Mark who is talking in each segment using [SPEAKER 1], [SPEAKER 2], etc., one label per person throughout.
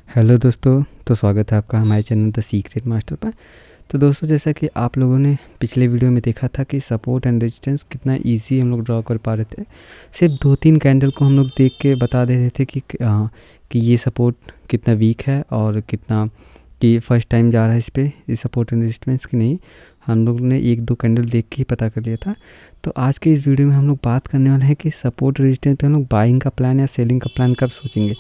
[SPEAKER 1] Hello दोस्तों, तो स्वागत है आपका हमारे चैनल द सीक्रेट मास्टर पर। तो दोस्तों, जैसा कि आप लोगों ने पिछले वीडियो में देखा था कि सपोर्ट एंड रेजिस्टेंस कितना इजी हम लोग ड्रॉ कर पा रहे थे। सिर्फ 2-3 कैंडल को हम लोग देख के बता दे रहे थे कि ये सपोर्ट कितना वीक है और कितना कि फर्स्ट टाइम जा रहा है इस पर, इस सपोर्ट एंड रेजिस्टेंस की नहीं। हम लोग ने 1-2 कैंडल देख के ही पता कर लिया था। तो आज के इस वीडियो में हम लोग बात करने वाले हैं कि सपोर्ट रेजिस्टेंस पे हम लोग बाइंग का प्लान या सेलिंग का प्लान कब सोचेंगे।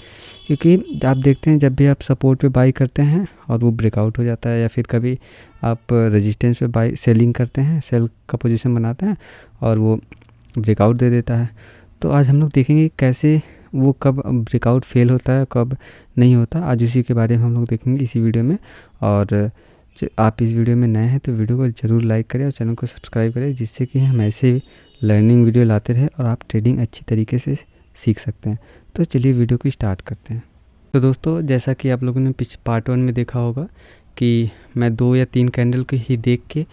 [SPEAKER 1] क्योंकि आप देखते हैं जब भी आप सपोर्ट पे बाई करते हैं और वो ब्रेकआउट हो जाता है, या फिर कभी आप रेजिस्टेंस पे बाई सेलिंग करते हैं, सेल का पोजीशन बनाते हैं और वो ब्रेकआउट दे देता है। तो आज हम लोग देखेंगे कैसे वो कब ब्रेकआउट फेल होता है, कब नहीं होता। आज उसी के बारे में हम लोग देखेंगे इसी वीडियो में। और आप इस वीडियो में नए हैं तो वीडियो को ज़रूर लाइक करें और चैनल को सब्सक्राइब करें, जिससे कि हम ऐसे लर्निंग वीडियो लाते रहे और आप ट्रेडिंग अच्छी तरीके से सीख सकते हैं। तो चलिए वीडियो को स्टार्ट करते हैं। तो दोस्तों, जैसा कि आप लोगों ने पार्ट 1 में देखा होगा कि मैं 2 या 3 कैंडल को ही देख के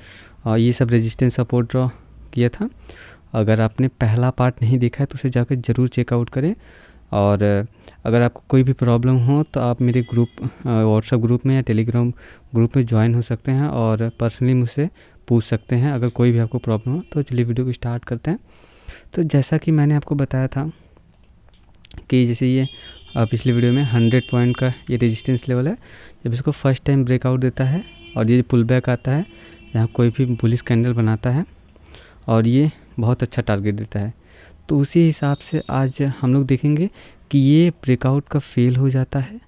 [SPEAKER 1] ये सब रेजिस्टेंस सपोर्ट ड्रॉ किया था। अगर आपने पहला पार्ट नहीं देखा है तो उसे जाकर ज़रूर चेकआउट करें। और अगर आपको कोई भी प्रॉब्लम हो तो आप मेरे ग्रुप व्हाट्सएप ग्रुप में या टेलीग्राम ग्रुप में ज्वाइन हो सकते हैं और पर्सनली मुझसे पूछ सकते हैं अगर कोई भी आपको प्रॉब्लम हो। तो चलिए वीडियो को स्टार्ट करते हैं। तो जैसा कि मैंने आपको बताया था कि जैसे ये पिछले वीडियो में 100 पॉइंट का ये रेजिस्टेंस लेवल है। जब इसको फर्स्ट टाइम ब्रेकआउट देता है और ये पुल बैक आता है, यहाँ कोई भी बुलिश कैंडल बनाता है और ये बहुत अच्छा टारगेट देता है। तो उसी हिसाब से आज हम लोग देखेंगे कि ये ब्रेकआउट का फेल हो जाता है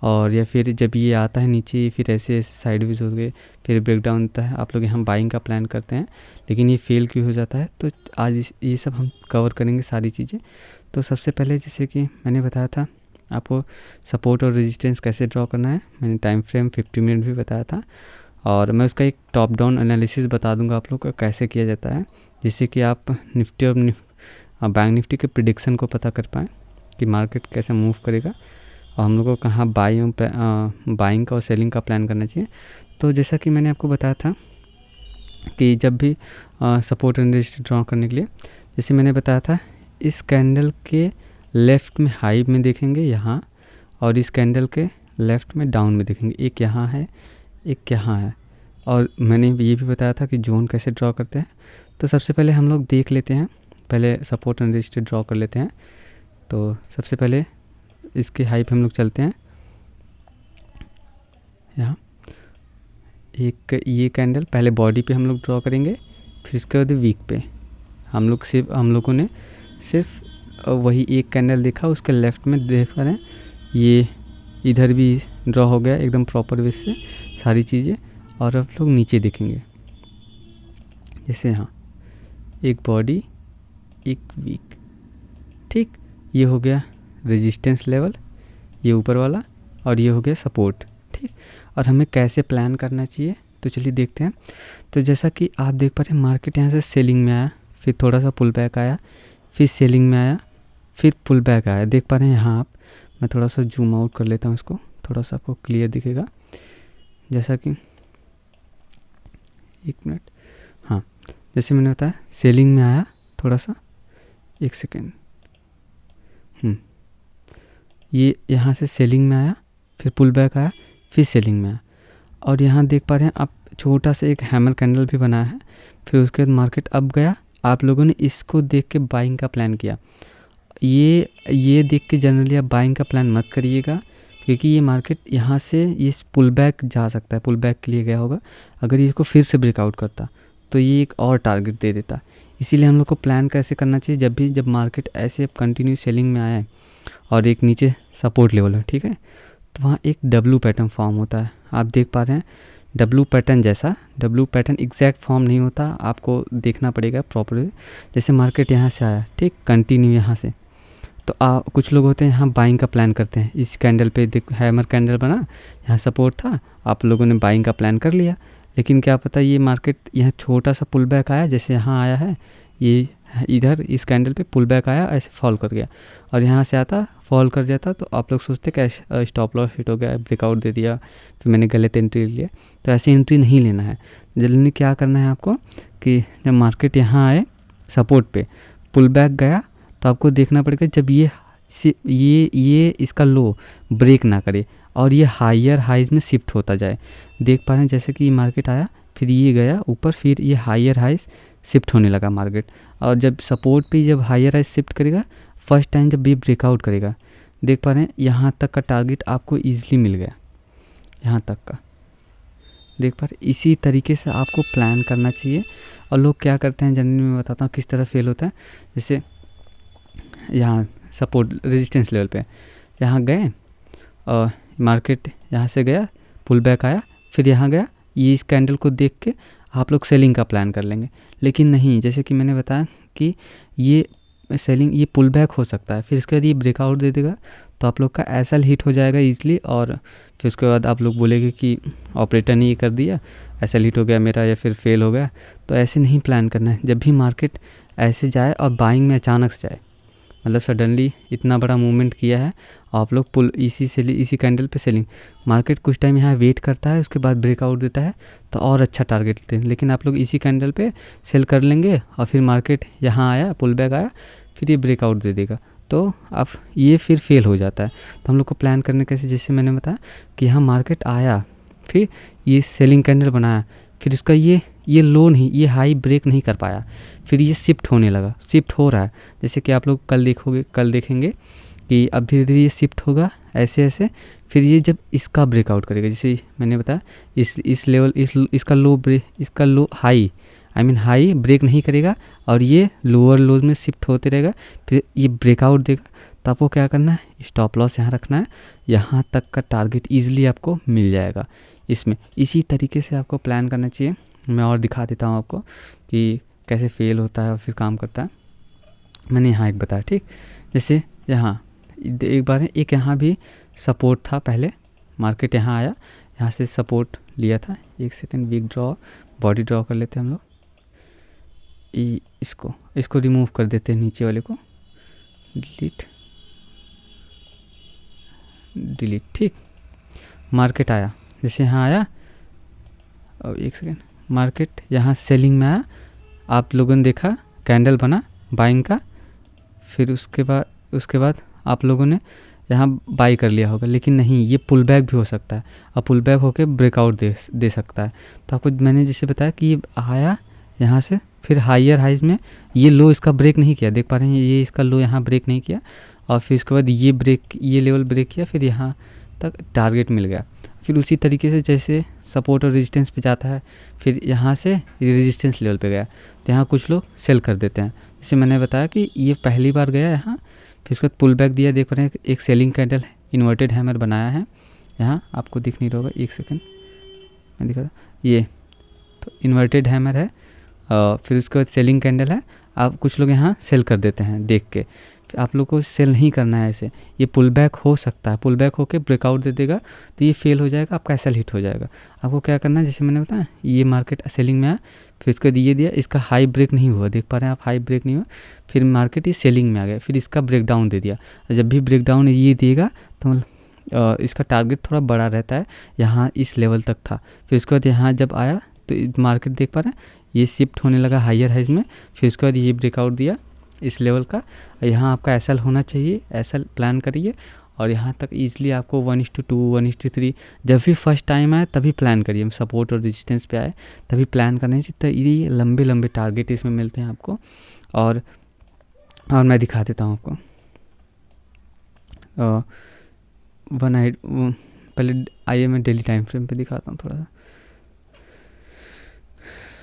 [SPEAKER 1] और या फिर जब ये आता है नीचे फिर ऐसे ऐसे साइडवेज हो गए, फिर ब्रेकडाउन होता है। आप लोग यहाँ बाइंग का प्लान करते हैं लेकिन ये फेल क्यों हो जाता है, तो आज ये सब हम कवर करेंगे सारी चीज़ें। तो सबसे पहले जैसे कि मैंने बताया था आपको सपोर्ट और रेजिस्टेंस कैसे ड्रॉ करना है, मैंने टाइम फ्रेम 50 मिनट भी बताया था और मैं उसका एक टॉप डाउन एनालिसिस बता दूंगा आप लोग को कैसे किया जाता है, जिससे कि आप निफ्टी और बैंक निफ्टी के प्रिडिक्शन को पता कर पाएँ कि मार्केट कैसे मूव करेगा और हम लोग को कहाँ बाइंग का और सेलिंग का प्लान करना चाहिए। तो जैसा कि मैंने आपको बताया था कि जब भी सपोर्ट एंड रेजिस्टेंस ड्रॉ करने के लिए, जैसे मैंने बताया था इस कैंडल के लेफ़्ट में हाई में देखेंगे यहाँ, और इस कैंडल के लेफ़्ट में डाउन में देखेंगे। एक यहाँ है, एक यहाँ है। और मैंने ये भी बताया था कि जोन कैसे ड्रॉ करते हैं। तो सबसे पहले हम लोग देख लेते हैं, पहले सपोर्ट एंड रेजिस्टेंस ड्रॉ कर लेते हैं। तो सबसे पहले इसके हाई पे हम लोग चलते हैं। यहाँ एक ये कैंडल पहले बॉडी पे हम लोग ड्रॉ करेंगे, फिर इसके बाद वीक पे हम लोगों ने सिर्फ वही एक कैंडल देखा, उसके लेफ़्ट में देख पा रहे हैं ये इधर भी ड्रॉ हो गया एकदम प्रॉपर वे से सारी चीज़ें। और अब लोग नीचे देखेंगे, जैसे यहाँ एक बॉडी एक वीक, ठीक, ये हो गया रेजिस्टेंस लेवल, ये ऊपर वाला, और ये हो गया सपोर्ट, ठीक। और हमें कैसे प्लान करना चाहिए तो चलिए देखते हैं। तो जैसा कि आप देख पा रहे हैं मार्केट यहाँ से सेलिंग में आया, फिर थोड़ा सा पुल बैक आया, फिर सेलिंग में आया, फिर पुल बैक आया। देख पा रहे हैं यहाँ आप, मैं थोड़ा सा जूम आउट कर लेता हूँ इसको, थोड़ा सा आपको क्लियर दिखेगा। जैसा कि एक मिनट, हाँ, जैसे मैंने बताया सेलिंग में आया थोड़ा सा, एक सेकेंड, ये यहाँ से सेलिंग में आया, फिर पुल बैक आया, फिर सेलिंग में आया। और यहाँ देख पा रहे हैं आप छोटा सा एक हैमर कैंडल भी बनाया है। फिर उसके बाद मार्केट अप गया, आप लोगों ने इसको देख के बाइंग का प्लान किया। ये देख के जनरली आप बाइंग का प्लान मत करिएगा, क्योंकि ये मार्केट यहाँ से इस पुल बैक जा सकता है, पुल बैक के लिए गया होगा। अगर इसको फिर से ब्रेकआउट करता तो ये एक और टारगेट दे देता। इसीलिए हम लोग को प्लान कैसे करना चाहिए, जब मार्केट ऐसे कंटिन्यू सेलिंग में आया और एक नीचे सपोर्ट लेवल है, ठीक है, तो वहाँ एक डब्लू पैटर्न फॉर्म होता है। आप देख पा रहे हैं डब्लू पैटर्न जैसा, डब्लू पैटर्न एग्जैक्ट फॉर्म नहीं होता, आपको देखना पड़ेगा प्रॉपर। जैसे मार्केट यहाँ से आया, ठीक, कंटिन्यू यहाँ से, तो कुछ लोग होते हैं यहाँ बाइंग का प्लान करते हैं। इस कैंडल पे हैमर कैंडल बना, यहाँ सपोर्ट था, आप लोगों ने बाइंग का प्लान कर लिया। लेकिन क्या पता ये मार्केट यहाँ छोटा सा पुल बैक आया, जैसे यहाँ आया है, ये इधर इस कैंडल पे पुल बैक आया, ऐसे फॉल कर गया और यहाँ से आता फॉल कर जाता, तो आप लोग सोचते क्या स्टॉप लॉस हिट हो गया, ब्रेकआउट दे दिया, फिर मैंने गलत एंट्री लिया। तो ऐसी एंट्री नहीं लेना है। जल्दी क्या करना है आपको कि जब मार्केट यहाँ आए सपोर्ट पे, पुल बैक गया, तो आपको देखना पड़ेगा जब ये ये इसका लो ब्रेक ना करे और ये हायर हाइज में शिफ्ट होता जाए। देख पा रहे हैं जैसे कि मार्केट आया, फिर ये गया ऊपर, फिर ये हायर हाइज शिफ्ट होने लगा मार्केट। और जब सपोर्ट पे जब हायर हाइज शिफ्ट करेगा, फर्स्ट टाइम जब ये ब्रेकआउट करेगा, देख पा रहे हैं यहाँ तक का टारगेट आपको ईजिली मिल गया, यहाँ तक का देख पा रहे। इसी तरीके से आपको प्लान करना चाहिए। और लोग क्या करते हैं जनरली, मैं बताता हूँ किस तरह फेल होता है। जैसे यहाँ सपोर्ट रेजिस्टेंस लेवल पे यहाँ गए और मार्केट यहाँ से गया, पुल बैक आया, फिर यहाँ गया, ये इस कैंडल को देख के आप लोग सेलिंग का प्लान कर लेंगे। लेकिन नहीं, जैसे कि मैंने बताया कि ये सेलिंग, ये पुल बैक हो सकता है, फिर इसके बाद ये ब्रेकआउट दे देगा तो आप लोग का एसएल हिट हो जाएगा ईजिली। और फिर उसके बाद आप लोग बोलेंगे कि ऑपरेटर ने ये कर दिया, एसएल हिट हो गया मेरा या फिर फेल हो गया। तो ऐसे नहीं प्लान करना है। जब भी मार्केट ऐसे जाए और बाइंग में अचानक से जाए, मतलब सडनली इतना बड़ा मूवमेंट किया है, आप लोग पुल इसी कैंडल पे सेलिंग, मार्केट कुछ टाइम यहाँ वेट करता है, उसके बाद ब्रेकआउट देता है तो और अच्छा टारगेट लेते हैं। लेकिन आप लोग इसी कैंडल पे सेल कर लेंगे और फिर मार्केट यहाँ आया, पुल बैक आया, फिर ये ब्रेकआउट दे देगा, तो अब ये फिर फेल हो जाता है। तो हम लोग को प्लान करने कैसे, जैसे मैंने बताया कि यहाँ मार्केट आया, फिर ये सेलिंग कैंडल बनाया, फिर इसका ये लो नहीं, ये हाई ब्रेक नहीं कर पाया, फिर ये शिफ्ट होने लगा, शिफ्ट हो रहा है। जैसे कि आप लोग कल देखेंगे कि अब धीरे धीरे ये शिफ्ट होगा ऐसे ऐसे, फिर ये जब इसका ब्रेकआउट करेगा, जैसे मैंने बताया इस लेवल इसका लो हाई ब्रेक नहीं करेगा और ये लोअर लोज में शिफ्ट होते रहेगा, फिर ये ब्रेकआउट देगा, तो आपको क्या करना है, स्टॉप लॉस यहाँ रखना है, यहाँ तक का टारगेट ईजिली आपको मिल जाएगा इसमें। इसी तरीके से आपको प्लान करना चाहिए। मैं और दिखा देता हूँ आपको कि कैसे फेल होता है और फिर काम करता है। मैंने यहाँ एक बताया, ठीक। जैसे यहाँ एक बार एक यहाँ भी सपोर्ट था, पहले मार्केट यहाँ आया, यहाँ से सपोर्ट लिया था। एक second, week draw, body draw कर लेते हैं हम लोग। इसको रिमूव कर देते हैं, नीचे वाले को डिलीट, ठीक। मार्केट आया, जैसे यहाँ आया, और एक सेकंड, मार्केट यहाँ सेलिंग में आया, आप लोगों ने देखा कैंडल बना बाइंग का, फिर उसके बाद आप लोगों ने यहाँ बाई कर लिया होगा। लेकिन नहीं, ये पुल बैक भी हो सकता है और पुल बैक होकर ब्रेकआउट दे सकता है। तो आपको मैंने जैसे बताया कि ये आया यहाँ से, फिर हायर हाइज में ये लो इसका ब्रेक नहीं किया, देख पा रहे हैं ये इसका लो यहाँ ब्रेक नहीं किया, और फिर उसके बाद ये लेवल ब्रेक किया, फिर यहाँ तक टारगेट मिल गया। फिर उसी तरीके से जैसे सपोर्ट और रेजिस्टेंस पे जाता है, फिर यहाँ से रेजिस्टेंस लेवल पे गया, तो यहाँ कुछ लोग सेल कर देते हैं। जैसे मैंने बताया कि ये पहली बार गया यहाँ, फिर उसके बाद पुल बैक दिया, देख रहे हैं एक सेलिंग कैंडल इन्वर्टेड हैमर बनाया है, यहाँ आपको दिख नहीं रहा होगा, एक सेकंड मैं दिखा, ये तो इन्वर्टेड हैमर है, फिर उसके बाद सेलिंग कैंडल है। आप कुछ लोग यहाँ सेल कर देते हैं देख के, आप लोग को सेल नहीं करना है ऐसे। ये पुल बैक हो सकता है, पुल बैक होकर ब्रेकआउट दे देगा तो ये फेल हो जाएगा, आपका एसएल हिट हो जाएगा। आपको क्या करना है, जैसे मैंने बताया ये मार्केट सेलिंग में आया, फिर इसका ये दिया, इसका हाई ब्रेक नहीं हुआ, देख पा रहे हैं आप, हाई ब्रेक नहीं हुआ, फिर मार्केट ये सेलिंग में आ गया, फिर इसका ब्रेक डाउन दे दिया। जब भी ब्रेक डाउन ये देगा तो इसका टारगेट थोड़ा बड़ा रहता है, यहाँ इस लेवल तक था, फिर उसके बाद यहाँ जब आया तो मार्केट देख पा रहे हैं ये शिफ्ट होने लगा हायर हाइज में, फिर उसके बाद ये ब्रेकआउट दिया इस लेवल का। यहाँ आपका एसएल होना चाहिए, एसएल प्लान करिए, और यहाँ तक ईजिली आपको 1:2 1:3 जब भी फर्स्ट टाइम आए तभी प्लान करिए। सपोर्ट और रेजिस्टेंस पे आए तभी प्लान करने से, तो ये लंबे लंबे टारगेट इसमें मिलते हैं आपको। और मैं दिखा देता हूँ आपको पहले आइए मैं डेली टाइम फ्रेम पे दिखाता हूँ, थोड़ा सा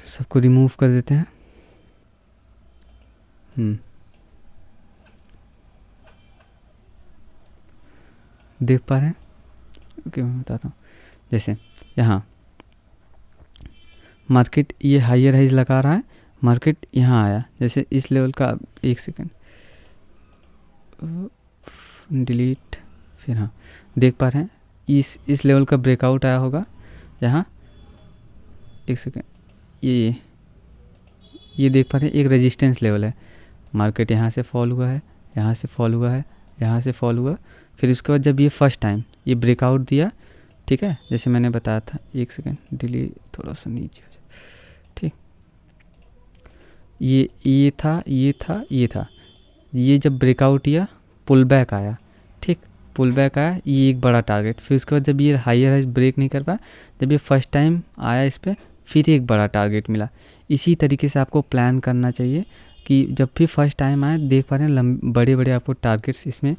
[SPEAKER 1] सबको रिमूव कर देते हैं। देख पा रहे हैं, ओके मैं बताता हूँ। जैसे यहाँ मार्केट ये हायर हाइज लगा रहा है, मार्केट यहाँ आया, जैसे इस लेवल का, एक सेकंड डिलीट, फिर हाँ देख पा रहे हैं इस लेवल का ब्रेकआउट आया होगा यहाँ, एक सेकंड, ये देख पा रहे हैं एक रेजिस्टेंस लेवल है, मार्केट यहाँ से फॉल हुआ है, यहाँ से फॉल हुआ है, यहाँ से फॉल हुआ, फिर उसके बाद जब ये फर्स्ट टाइम ये ब्रेकआउट दिया, ठीक है, जैसे मैंने बताया था, एक सेकंड डिलीट, थोड़ा सा नीचे हो जाए, ठीक। ये था, ये जब ब्रेकआउट दिया पुल बैक आया, ठीक, पुल बैक आया, ये एक बड़ा टारगेट। फिर उसके बाद जब ये हायर हाई ब्रेक नहीं कर पाया, जब ये फर्स्ट टाइम आया इस पर, फिर एक बड़ा टारगेट मिला। इसी तरीके से आपको प्लान करना चाहिए कि जब भी फर्स्ट टाइम आए, देख पा रहे हैं बड़े बड़े आपको टारगेट्स इसमें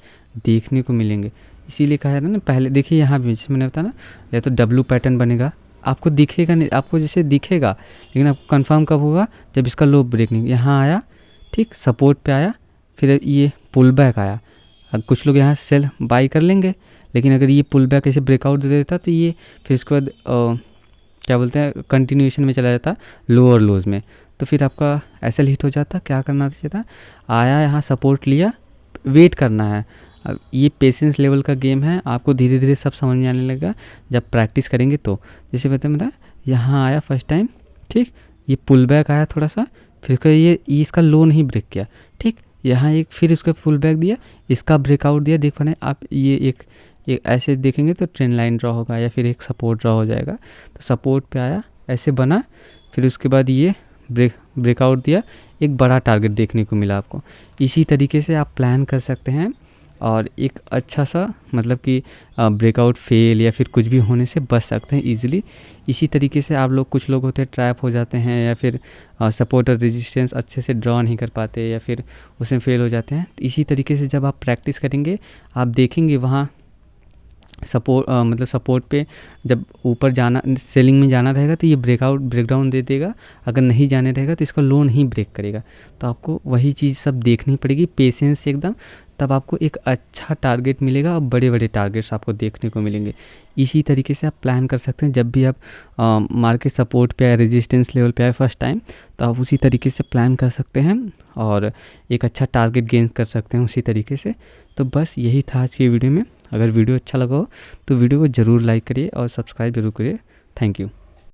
[SPEAKER 1] देखने को मिलेंगे। इसीलिए कहा जाता है ना, पहले देखिए यहाँ भी जैसे मैंने बताया ना, या तो डब्लू पैटर्न बनेगा, आपको दिखेगा नहीं, आपको जैसे दिखेगा, लेकिन आपको कंफर्म कब होगा, जब इसका लो ब्रेक नहीं, यहाँ आया, ठीक, सपोर्ट पे आया, फिर ये पुल बैक आया। कुछ लोग यहाँ सेल बाई कर लेंगे, लेकिन अगर ये पुल बैक ऐसे ब्रेकआउट दे देता तो ये फिर उसके बाद क्या बोलते हैं, कंटिन्यूएशन में चला जाता लो और लोज में, तो फिर आपका एसएल हिट हो जाता। क्या करना चाहिए था, आया यहाँ सपोर्ट लिया, वेट करना है। अब ये पेशेंस लेवल का गेम है, आपको धीरे धीरे सब समझ में आने लगेगा जब प्रैक्टिस करेंगे तो। जैसे बताया यहाँ आया फर्स्ट टाइम, ठीक, ये पुल बैक आया थोड़ा सा, फिर उसका ये इसका लो नहीं ब्रेक किया, ठीक, यहाँ एक फिर इसका पुल बैक दिया, इसका ब्रेकआउट दिया। देख पाए आप, ये एक ऐसे देखेंगे तो ट्रेंड लाइन ड्रॉ होगा या फिर एक सपोर्ट ड्रॉ हो जाएगा। तो सपोर्ट पे आया, ऐसे बना, फिर उसके बाद ये ब्रेकआउट दिया, एक बड़ा टारगेट देखने को मिला आपको। इसी तरीके से आप प्लान कर सकते हैं और एक अच्छा सा मतलब कि ब्रेकआउट फेल या फिर कुछ भी होने से बच सकते हैं ईजिली। इसी तरीके से आप लोग, कुछ लोग होते हैं ट्रैप हो जाते हैं या फिर सपोर्ट और रेजिस्टेंस अच्छे से ड्रॉ नहीं कर पाते या फिर उसमें फेल हो जाते हैं। तो इसी तरीके से जब आप प्रैक्टिस करेंगे, आप देखेंगे वहाँ सपोर्ट मतलब सपोर्ट पे जब ऊपर जाना, सेलिंग में जाना रहेगा तो ये ब्रेकडाउन दे देगा, अगर नहीं जाने रहेगा तो इसका लो नहीं ब्रेक करेगा। तो आपको वही चीज़ सब देखनी पड़ेगी पेशेंस से एकदम, तब आपको एक अच्छा टारगेट मिलेगा और बड़े बड़े टारगेट्स आपको देखने को मिलेंगे। इसी तरीके से आप प्लान कर सकते हैं, जब भी आप मार्केट सपोर्ट पे आए, रेजिस्टेंस लेवल पे आए फर्स्ट टाइम, तो आप उसी तरीके से प्लान कर सकते हैं और एक अच्छा टारगेट गेन कर सकते हैं उसी तरीके से। तो बस यही था आज की वीडियो में। अगर वीडियो अच्छा लगा हो तो वीडियो को ज़रूर लाइक करिए और सब्सक्राइब जरूर करिए। Thank you.